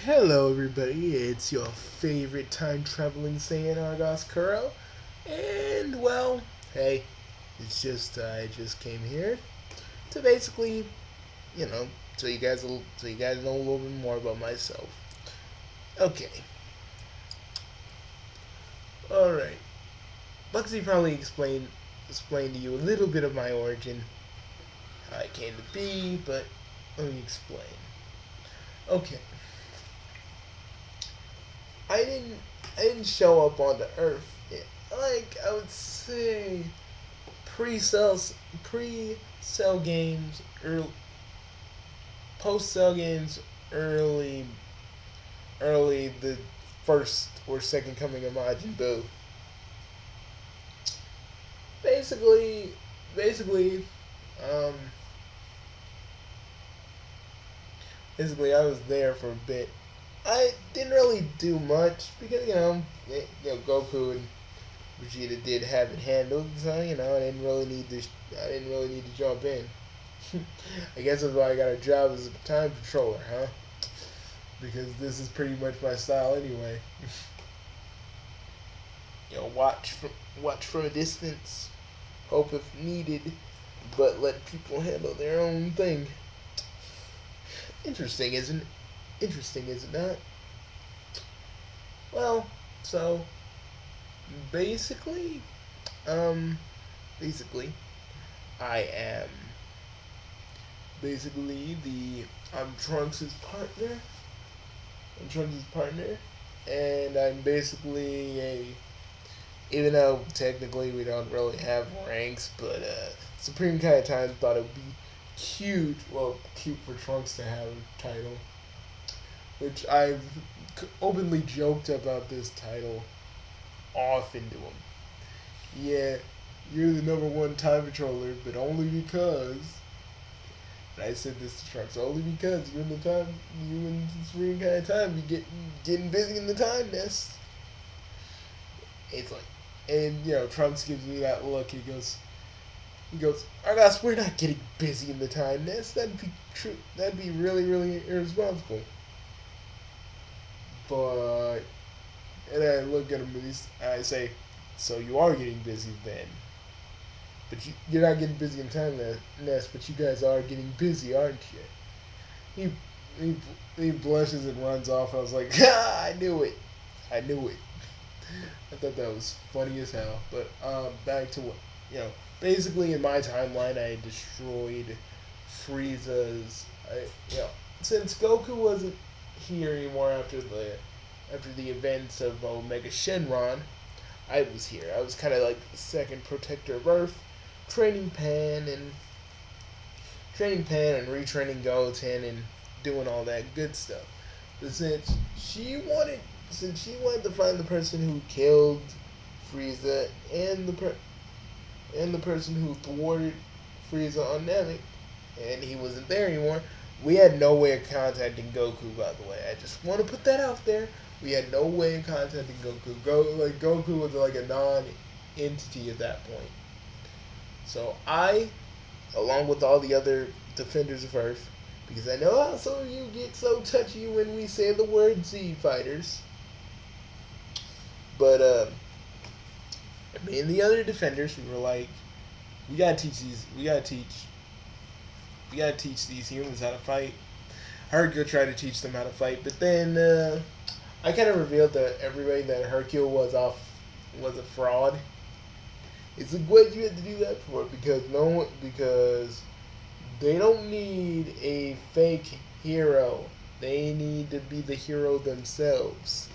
Hello, everybody. It's your favorite time traveling Saiyan Argoss Kuro, and well, hey, it's just I just came here to basically, you know, so you guys know a little bit more about myself. Okay, all right. Bugsy probably explained to you a little bit of my origin, how I came to be, but let me explain. Okay, I didn't I didn't show up on the Earth. Like I would say pre-cells, pre-cell games, early, post-cell games, early, early the first or second coming of Majin Buu. Basically, basically, um, basically, I was there for a bit. I didn't really do much because Goku and Vegeta did have it handled, so I didn't really need to. I didn't really need to jump in. I guess that's why I got a job as a time patroller, huh? Because this is pretty much my style anyway. Watch from a distance, hope if needed, but let people handle their own thing. Interesting, isn't it? Interesting, is it not? Well, so basically, um, basically, I am basically the I'm Trunks' partner. I'm Trunks' partner, and I'm basically a even though technically we don't really have ranks, but Supreme Kai Times thought it would be cute, well, cute for Trunks to have a title, which I've openly joked about this title often to him. Yeah, you're the number one time controller, but only because. And I said this to Trunks only because you and Supreme Kai Time be getting busy in the time nest. It's like, and Trunks gives me that look. He goes, Argus, we're not getting busy in the time nest. That'd be true. That'd be really, really irresponsible. But and I look at him and I say, so you are getting busy then. But you're not getting busy in time nest, but you guys are getting busy, aren't you? He, he, he blushes and runs off. I was like, ah, I knew it. I knew it. I thought that was funny as hell. But back to what you know. Basically, in my timeline, I destroyed Frieza's. Since Goku wasn't here anymore after the events of Omega Shenron, I was here. I was kind of like the second protector of Earth, training Pan and retraining Goten and doing all that good stuff. But since she wanted to find the person who killed Frieza and the person who thwarted Frieza on Namek, and he wasn't there anymore, we had no way of contacting Goku. By the way, I just want to put that out there. We had no way of contacting Goku. Goku was like a non-entity at that point. So I, along with all the other defenders of Earth, because I know how some of you get so touchy when we say the word Z fighters. But me and the other defenders, we were like, we gotta teach these humans how to fight. Hercule tried to teach them how to fight, but then I kind of revealed to everybody that Hercule was a fraud. It's like, what you had to do that for? Because they don't need a fake hero. They need to be the hero themselves.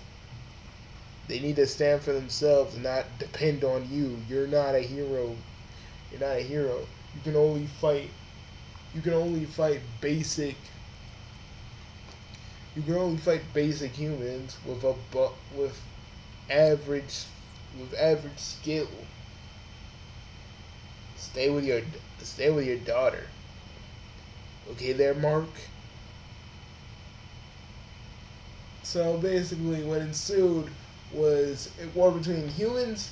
They need to stand for themselves and not depend on you. You're not a hero. You're not a hero. You can only fight. You can only fight basic. You can only fight basic humans with average with average skill. Stay with your stay with your daughter. Okay, there, Mark. So basically, what ensued was a war between humans,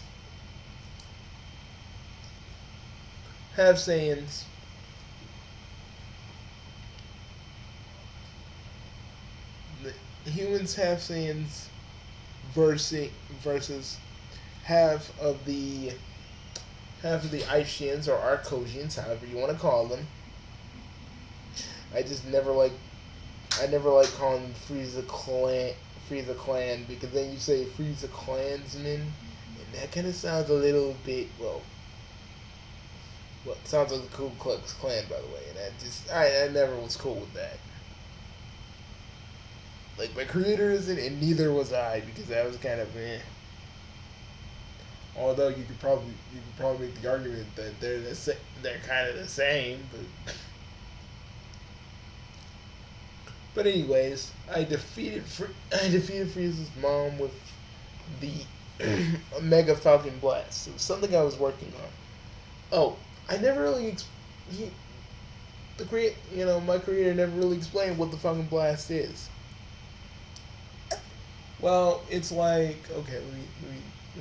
half Saiyans, humans half Saiyans versus half of the half of the Aishians or Arcosians, however you want to call them. I just never like I never like calling Frieza clan because then you say Frieza clansman, and that kind of sounds a little bit well, it sounds like the Ku Klux Klan, by the way, and I never was cool with that. Like my creator isn't, and neither was I because that was kind of meh. Although you could probably make the argument that they're kind of the same, but anyways, I defeated Frieza's mom with the Mega Falcon Blast. It was something I was working on. Oh, I never really he my creator never really explained what the Falcon Blast is. Well, it's like okay, let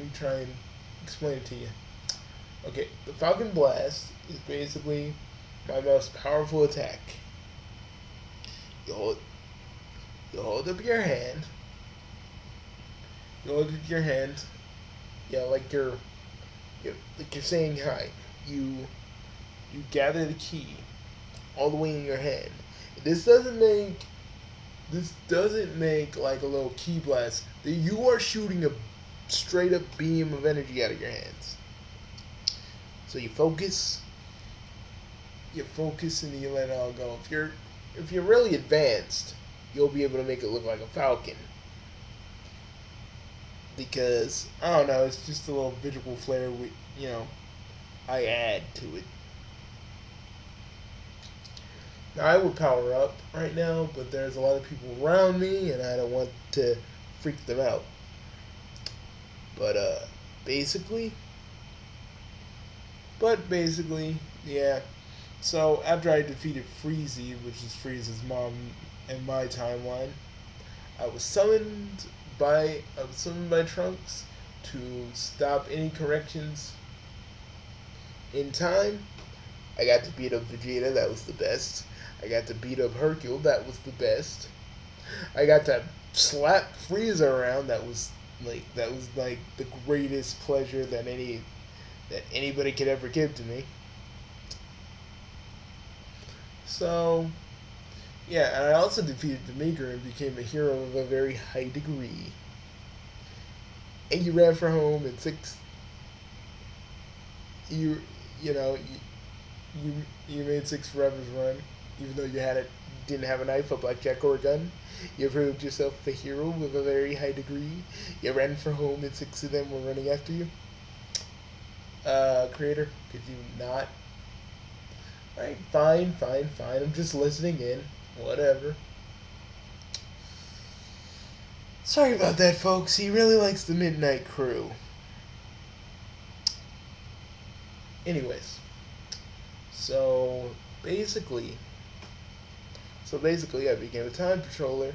me try and explain it to you. Okay, the Falcon Blast is basically my most powerful attack. You hold, you hold up your hand. You hold up your hand. Yeah, like you're saying hi. You you gather the key all the way in your hand. This doesn't make like a little key blast. You are shooting a straight up beam of energy out of your hands. So you focus and you let it all go. If you're really advanced, you'll be able to make it look like a falcon. Because I don't know, it's just a little visual flair I add to it. Now I would power up right now, but there's a lot of people around me and I don't want to freak them out. But basically yeah. So after I defeated Freezy, which is Frieza's mom in my timeline, I was summoned by Trunks to stop any corrections in time. I got to beat up Vegeta, that was the best. I got to beat up Hercule, that was the best. I got to slap Frieza around, that was like the greatest pleasure that anybody could ever give to me. So yeah, and I also defeated Demigra and became a hero of a very high degree. And you ran for home in six. You you know you made six forevers run, even though didn't have a knife, a blackjack, or a gun. You proved yourself a hero with a very high degree. You ran for home and six of them were running after you. Creator, could you not? Alright, fine. I'm just listening in. Whatever. Sorry about that, folks. He really likes the Midnight Crew. Anyways, so basically, I became a time patroller,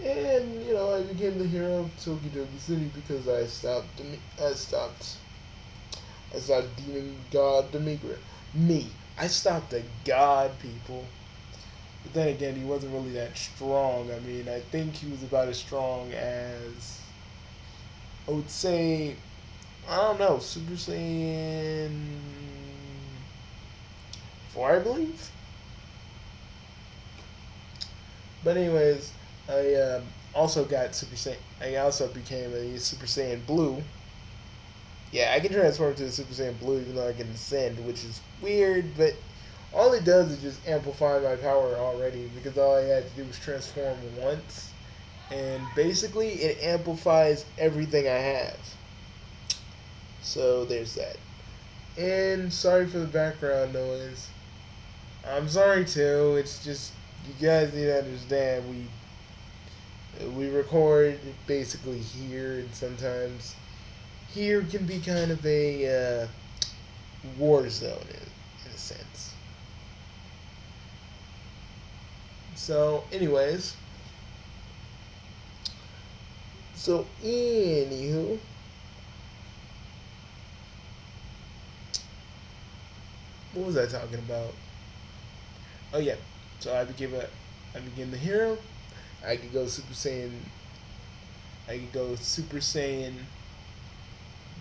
and I became the hero of Tokidoki City because I stopped Demon God Demigra. I stopped a god, people. But then again, he wasn't really that strong. I mean, I think he was about as strong as, I would say, I don't know, Super Saiyan 4, I believe? But anyways, I also got Super Saiyan, I also became a Super Saiyan Blue. Yeah, I can transform to a Super Saiyan Blue even though I can ascend, which is weird, but all it does is just amplify my power already because all I had to do was transform once. And basically, it amplifies everything I have. So, there's that. And sorry for the background noise. I'm sorry too, it's just, you guys need to understand, we record basically here, and sometimes here can be kind of a war zone in a sense. So, anyways, anywho, what was I talking about? Oh yeah, so I became the hero, I could go Super Saiyan. I could go Super Saiyan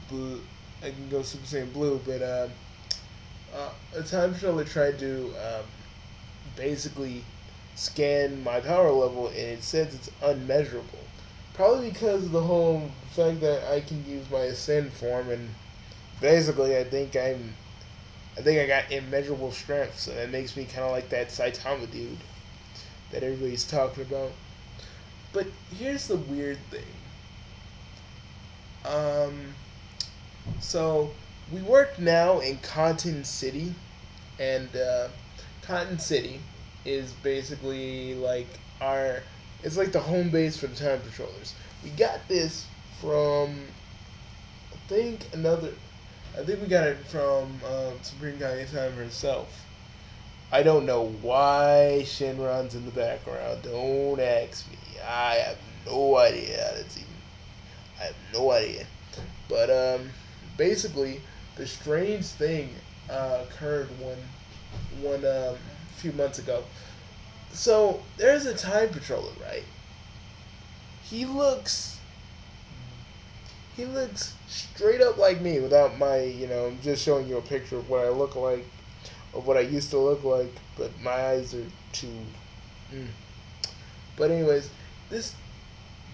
blue. I can go Super Saiyan blue, but a time controller tried to basically scan my power level, and it says it's unmeasurable. Probably because of the whole fact that I can use my ascend form, and basically I think I got immeasurable strength, so that makes me kind of like that Saitama dude that everybody's talking about. But here's the weird thing. Um, so we work now in Cotton City, and Cotton City is basically like our. It's like the home base for the time patrollers. We got this from I think another. I think we got it from Supreme Kage-san herself. I don't know why Shenron's in the background. Don't ask me. I have no idea how that's even. I have no idea. But basically, the strange thing occurred one few months ago. So there's a time patroller, right? He looks he looks straight up like me without my, I'm just showing you a picture of what I look like, of what I used to look like, but my eyes are too. Mm. But anyways, this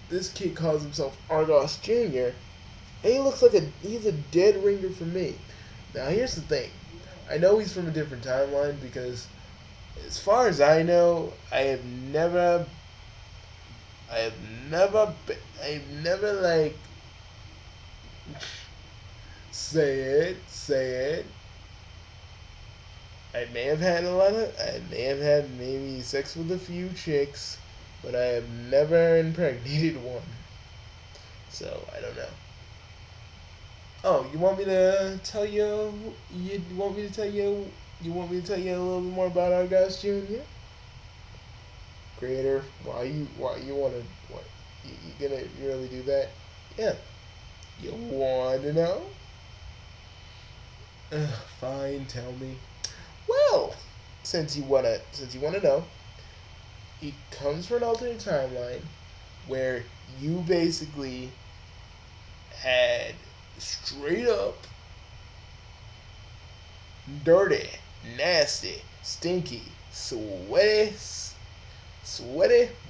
this kid calls himself Argoss Jr. and he looks like he's a dead ringer for me. Now here's the thing, I know he's from a different timeline because, as far as I know, I have I've never like say it. I may have had maybe sex with a few chicks, but I have never impregnated one. So I don't know. Oh, you want me to tell you? You want me to tell you? You want me to tell you a little bit more about our guys, Junior? Creator, why you wanna what? You gonna really do that? Yeah. You want to know? Fine, tell me. Well, since you wanna know, it comes from an alternate timeline where you basically had straight up dirty, nasty, stinky, sweaty,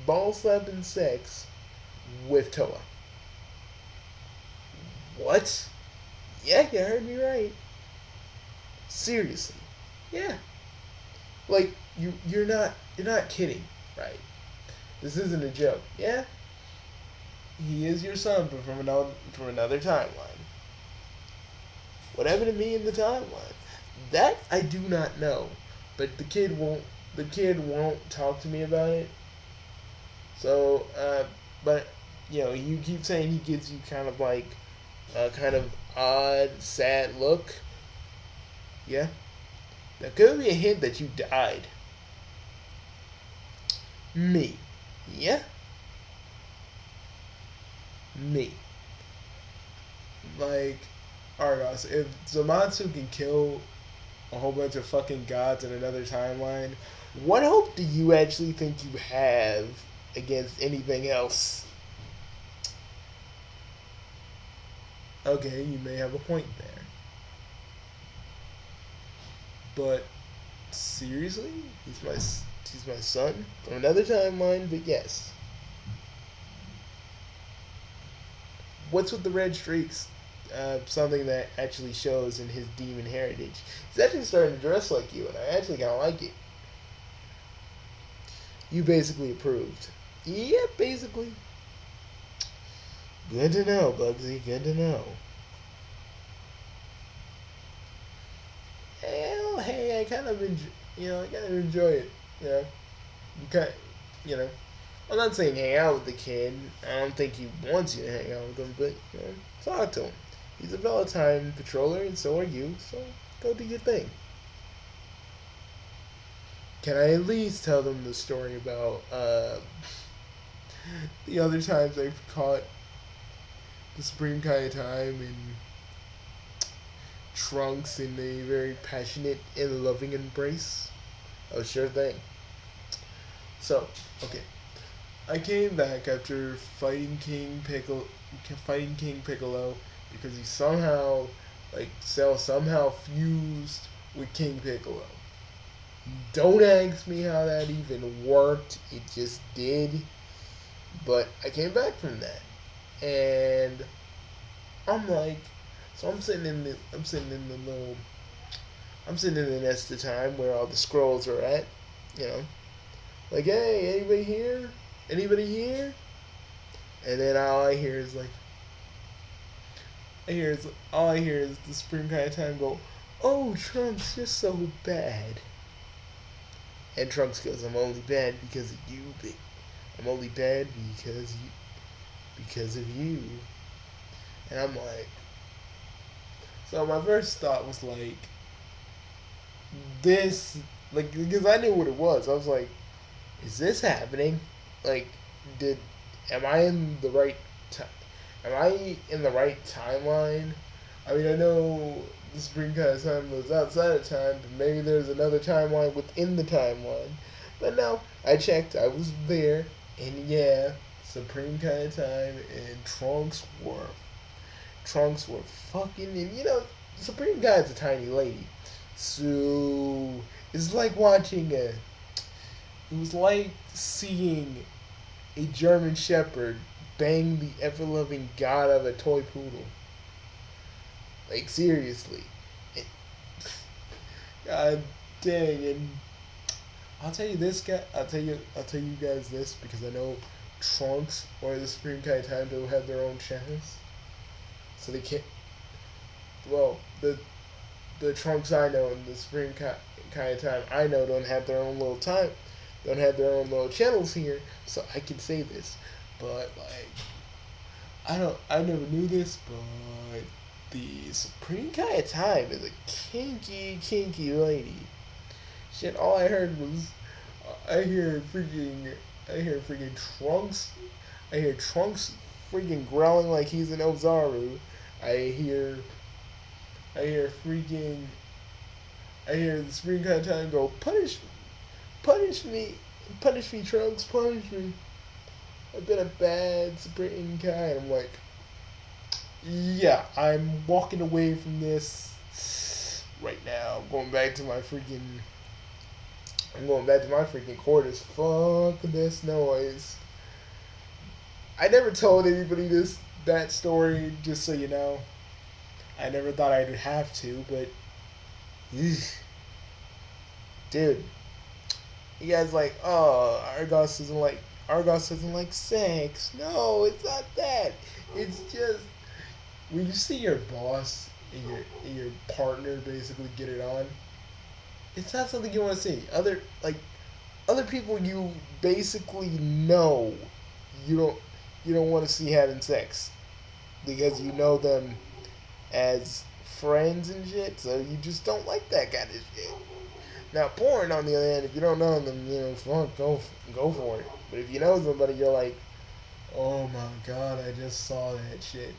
ball slapping sex with Toa. What? Yeah, you heard me right. Seriously. Yeah. Like you're not kidding, right? This isn't a joke. Yeah. He is your son, but from another timeline. What happened to me in the timeline? That I do not know. But the kid won't talk to me about it. So but you keep saying he gives you kind of like a kind of odd, sad look. Yeah. That could be a hint that you died. Me. Yeah? Me. Like, Argos, if Zamatsu can kill a whole bunch of fucking gods in another timeline, what hope do you actually think you have against anything else? Okay, you may have a point there. But seriously, he's my son from another timeline. But yes, what's with the red streaks? Something that actually shows in his demon heritage. He's actually starting to dress like you, and I actually kind of like it. You basically approved. Yeah, basically. Good to know, Bugsy. Good to know. Well, hey, I kind of enjoy it. You kind, you know. I'm not saying hang out with the kid. I don't think he wants you to hang out with him, but talk to him. He's a fellow time patroller, and so are you. So go do your thing. Can I at least tell them the story about the other times I've caught the Supreme Kai time and Trunks in a very passionate and loving embrace? Oh, sure thing. So, okay. I came back after fighting King Piccolo because he somehow, like, Cell somehow fused with King Piccolo. Don't ask me how that even worked. It just did. But I came back from that, and I'm like, so I'm sitting in the nest of time where all the scrolls are at, you know, like, hey, anybody here? Anybody here? And then all I hear is the spring kind of time go, oh, Trunks, you're so bad. And Trunks goes, I'm only bad because of you, big. I'm only bad because of you. And I'm like, so my first thought was like, this, like, because I knew what it was. I was like, is this happening? Like, did, am I in the right time? Am I in the right timeline? I mean, I know the spring kind of time was outside of time, but maybe there's another timeline within the timeline. But no, I checked. I was there, and yeah, Supreme kind of time, and Trunks were fucking, and Supreme Guy's a tiny lady, so it's like watching a. It was like seeing a German Shepherd bang the ever loving god of a toy poodle. Like, seriously. It, God dang, and I'll tell you this guy I'll tell you guys this because I know Trunks or the Supreme Kai Tando have their own channels. So they can't well, the Trunks I know and the Supreme Kai Time I know don't have their own little channels here, so I can say this. But like I never knew this, but the Supreme Kai of Time is a kinky lady. Shit, all I heard was I hear freaking I hear freaking Trunks. I hear Trunks freaking growling like he's an Ozaru. I hear I hear freaking I hear the Supreme Kai of Time go punish me, Trunks, punish me. I've been a bad Supreme Kai. And I'm like, yeah, I'm walking away from this right now. I'm going back to my freaking quarters. Fuck this noise. I never told anybody that story, just so you know. I never thought I'd have to, but dude, you guys like, oh, Argoss doesn't like sex. No, it's not that. It's just when you see your boss and your partner basically get it on, it's not something you want to see. Other people you basically know you don't want to see having sex because you know them as friends and shit, so you just don't like that kind of shit. Now, porn, on the other hand, if you don't know them, fuck, go for it. But if you know somebody, you're like, oh my god, I just saw that shit.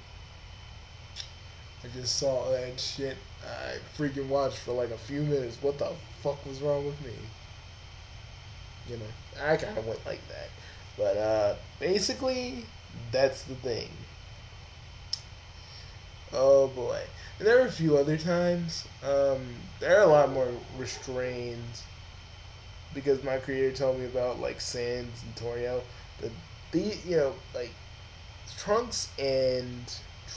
I freaking watched for like a few minutes. What the fuck was wrong with me? I kind of went like that. But basically, that's the thing. Oh boy. And there were a few other times. There are a lot more restrained because my creator told me about like Sans and Torio. But like Trunks and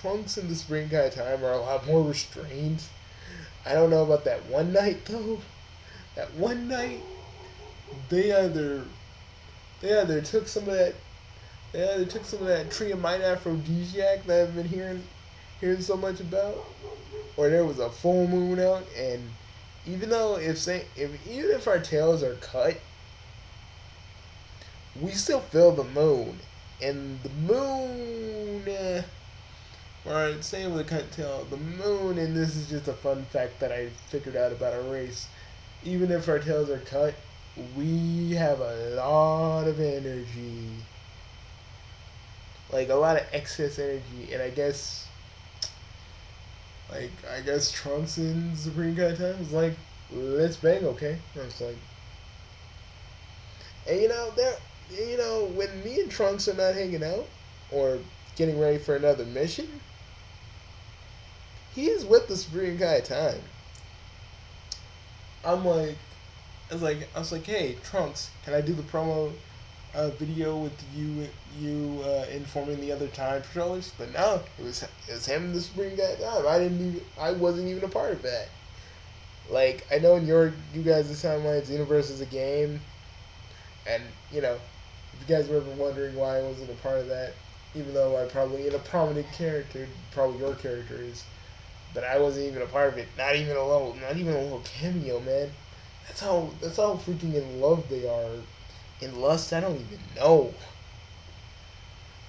the Spring Guy time are a lot more restrained. I don't know about that one night though. That one night they either took some of that tree of might aphrodisiac that I've been hearing so much about, or there was a full moon out, and even if our tails are cut, we still feel the moon, and the moon. Alright, same with the cut tail. The moon, and this is just a fun fact that I figured out about a race. Even if our tails are cut, we have a lot of energy. Like a lot of excess energy, and I guess Trunks and Supreme Kai time was like, let's bang, okay? And I was like, and you know, when me and Trunks are not hanging out or getting ready for another mission, he is with the Supreme Kai time. I'm like, I was like, hey Trunks, can I do the promo video with you informing the other time patrollers? But no, it was him and the Supreme Kai time. I wasn't even a part of that. Like I know in you guys' timelines, Universe is a game, and you know, if you guys were ever wondering why I wasn't a part of that, even though I probably in a prominent character, probably your character is, but I wasn't even a part of it. Not even a little cameo, man. That's how freaking in love they are. In lust, I don't even know.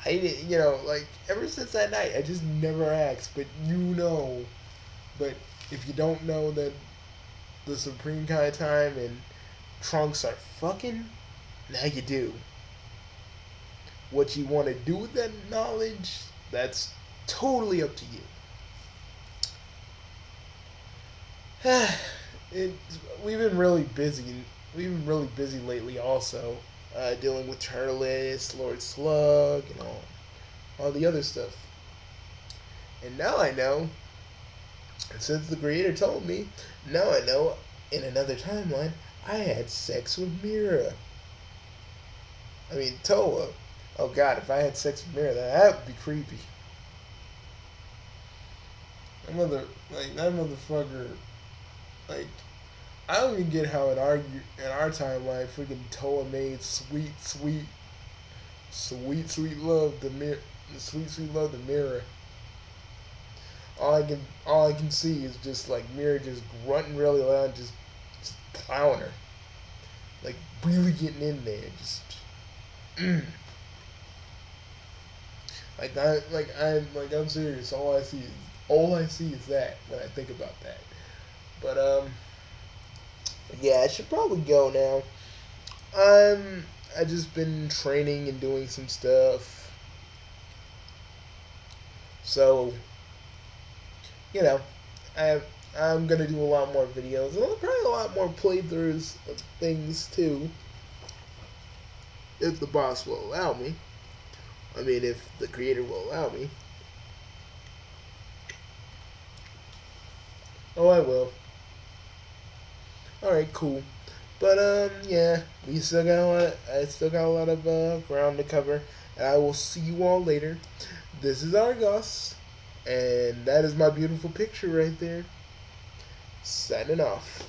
I didn't, like ever since that night, I just never asked. But you know, but if you don't know that the Supreme Kai time and Trunks are fucking, now you do. What you want to do with that knowledge, that's totally up to you. it, we've been really busy. We've been really busy lately, also dealing with Turles, Lord Slug, and all the other stuff. And now I know, since the creator told me, now I know. In another timeline, I had sex with Mira. I mean, Toa. Oh God, if I had sex with Mira, that would be creepy. That motherfucker, like, I don't even get how in our timeline, freaking Toa made sweet love sweet love to Mira. All I can see is just like Mira just grunting really loud, just plowing her, like really getting in there, just. Mm. I'm serious. All I see is that when I think about that. But yeah, I should probably go now. I just been training and doing some stuff. So, you know, I I'm gonna do a lot more videos and probably a lot more playthroughs of things too, if the boss will allow me. I mean, if the creator will allow me. Oh, I will. All right, cool. But yeah, we still got a lot. I still got a lot of ground to cover, and I will see you all later. This is Argoss, and that is my beautiful picture right there. Signing off.